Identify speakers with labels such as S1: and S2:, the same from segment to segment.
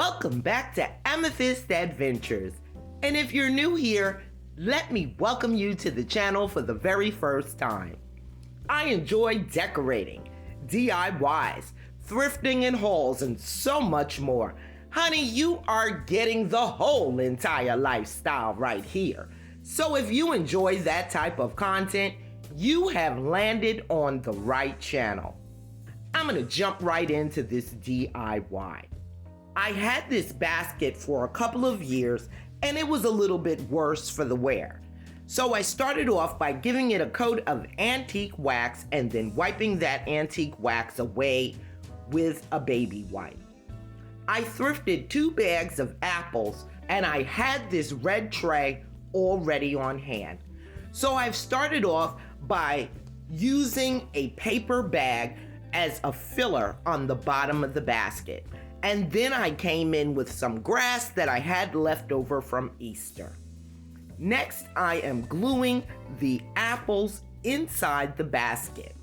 S1: Welcome back to Amethyst Adventures. And if you're new here, let me welcome you to the channel for the very first time. I enjoy decorating, DIYs, thrifting and hauls, and so much more. Honey, you are getting the whole entire lifestyle right here. So if you enjoy that type of content, you have landed on the right channel. I'm gonna jump right into this DIY. I had this basket for a couple of years and it was a little bit worse for the wear. So I started off by giving it a coat of antique wax and then wiping that antique wax away with a baby wipe. I thrifted 2 bags of apples and I had this red tray already on hand. So I've started off by using a paper bag as a filler on the bottom of the basket. And then I came in with some grass that I had left over from Easter. Next, I am gluing the apples inside the basket.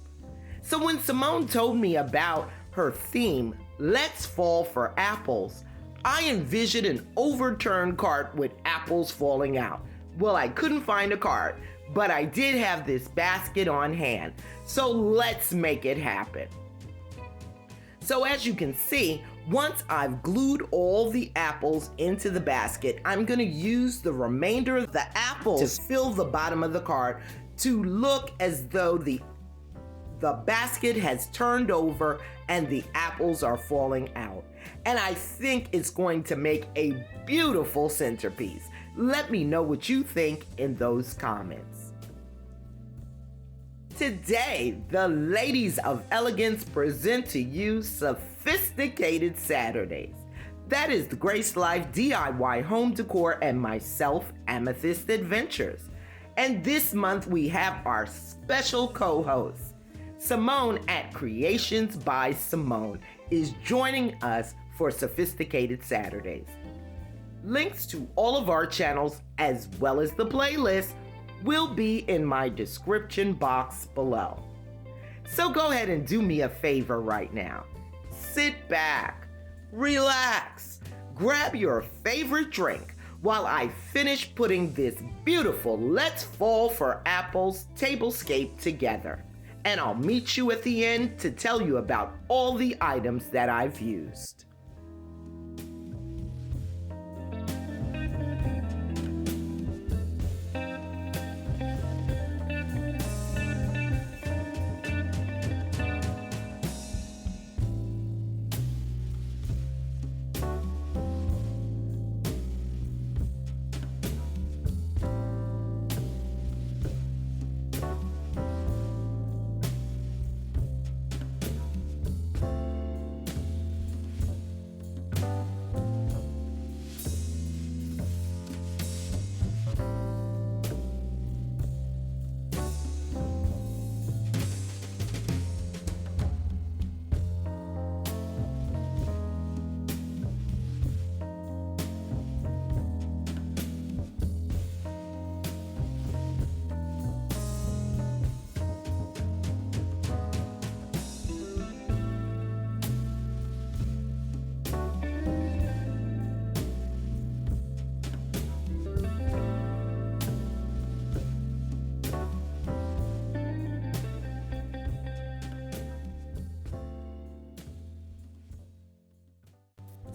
S1: So when Simone told me about her theme, Let's Fall for Apples, I envisioned an overturned cart with apples falling out. Well, I couldn't find a cart, but I did have this basket on hand. So let's make it happen. So as you can see, once I've glued all the apples into the basket, I'm gonna use the remainder of the apples to fill the bottom of the cart to look as though the basket has turned over and the apples are falling out. And I think it's going to make a beautiful centerpiece. Let me know what you think in those comments. Today, the ladies of elegance present to you Sophisticated Saturdays. That is the Grace Life DIY Home Decor and myself, Amethyst Adventures. And this month we have our special co-host, Simone at Creations by Simone, is joining us for Sophisticated Saturdays. Links to all of our channels as well as the playlist will be in my description box below. So go ahead and do me a favor right now. Sit back, relax, grab your favorite drink while I finish putting this beautiful Let's Fall for Apples Tablescape together. And I'll meet you at the end to tell you about all the items that I've used.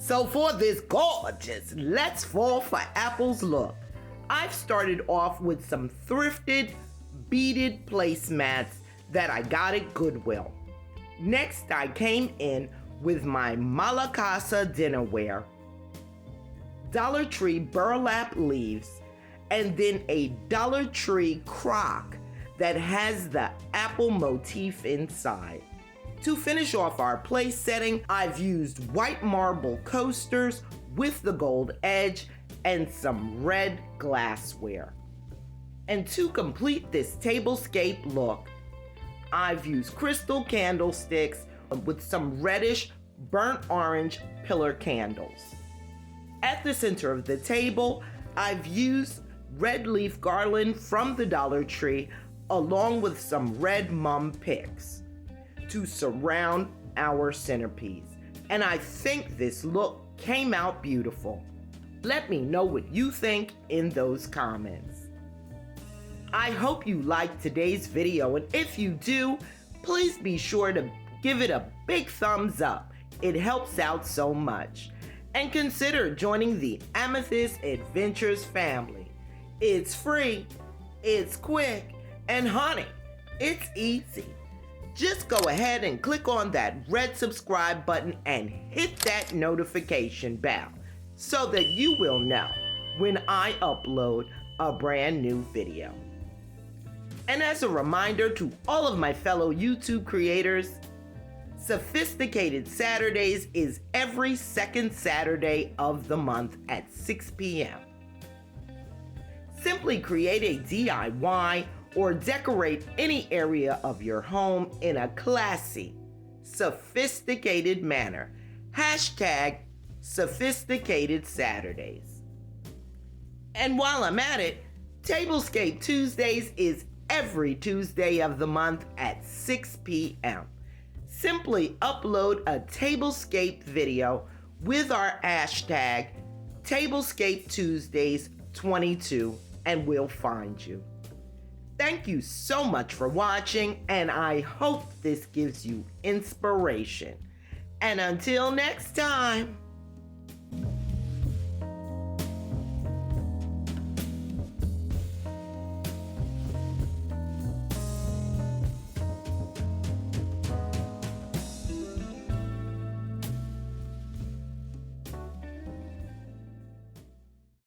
S1: So for this gorgeous Let's Fall for Apples look, I've started off with some thrifted beaded placemats that I got at Goodwill. Next, I came in with my Malacasa dinnerware, Dollar Tree burlap leaves, and then a Dollar Tree crock that has the apple motif inside. To finish off our place setting, I've used white marble coasters with the gold edge and some red glassware. And to complete this tablescape look, I've used crystal candlesticks with some reddish burnt orange pillar candles. At the center of the table, I've used red leaf garland from the Dollar Tree along with some red mum picks to surround our centerpiece. And I think this look came out beautiful. Let me know what you think in those comments. I hope you liked today's video, and if you do, please be sure to give it a big thumbs up. It helps out so much. And consider joining the Amethyst Adventures family. It's free, it's quick, and honey, it's easy. Just go ahead and click on that red subscribe button and hit that notification bell so that you will know when I upload a brand new video. And as a reminder to all of my fellow YouTube creators, Sophisticated Saturdays is every second Saturday of the month at 6 p.m. Simply create a DIY or decorate any area of your home in a classy, sophisticated manner. Hashtag Sophisticated Saturdays. And while I'm at it, Tablescape Tuesdays is every Tuesday of the month at 6 p.m. Simply upload a Tablescape video with our hashtag Tablescape Tuesdays 22 and we'll find you. Thank you so much for watching, and I hope this gives you inspiration. And until next time.